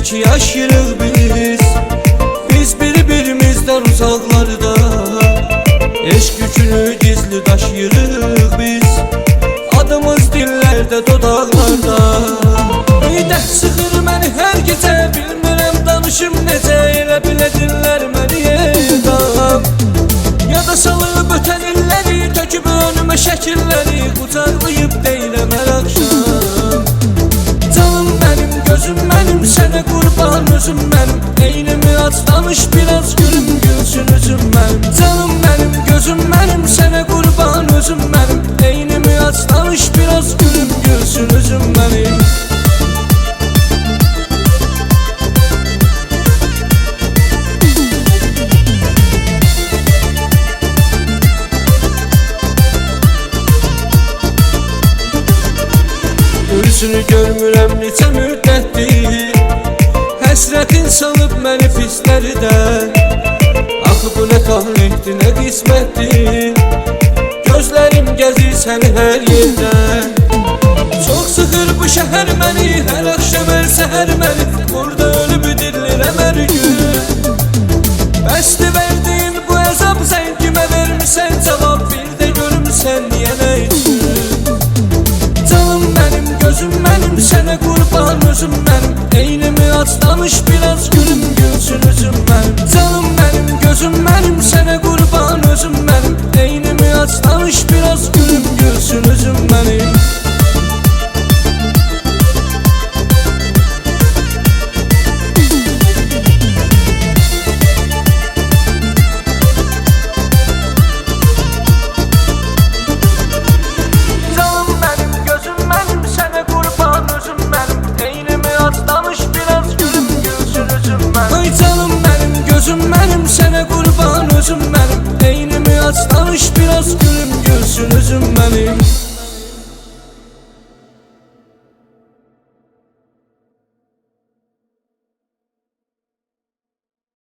ki yaşayırıq biz bir-birimizdən uzaqlarda. Eşq yükünü gizli daşıyırıq biz, adımız dillərdə, dodaqlarda. Midəh sıxır məni hər gecə, bilmirəm danışım necə, elə bilə dinlər məni edam. Yada salıb ötən illəri, töküb önümə şəkilləri, qucaqlayıb deyiləm hər axşam. Canım mənim, gözüm mənim, sənə qurban özüm mənim, eynimi aç danış biraz gülüm gülsün üzüm mənim. Canım mənim, gözüm mənim, sənə qurban özüm mənim, eynimi aç danış biraz gülüm gülsün üzüm mənim. Üzünü görmürəm neçə müddətdir, həsrətin salıb məni pislərdən. Axı bu nə talihdir, nə qismətdir, gözlərim gəzir səni hər yerdən. Çox sıxır bu şəhər məni, hər axşam hər səhər məni, burada ölüb dirilirəm hər gün. Bəsdir verdiyin bu əzab, sən kimə vermirsən cavab, bir də görüm sən niyə nə üçün. Gözüm mənim, sənə qurban özüm mənim, eynimi aç danış biraz gülüm gülsün üzüm mənim. Canım mənim, gözüm mənim, sənə qurban özüm mənim, eynimi aç danış biraz gülüm gülsün üzüm mənim. Ay canım mənim, gözüm mənim, sənə qurban özüm mənim, eynimi aç danış biraz gülüm gülsün üzüm mənim.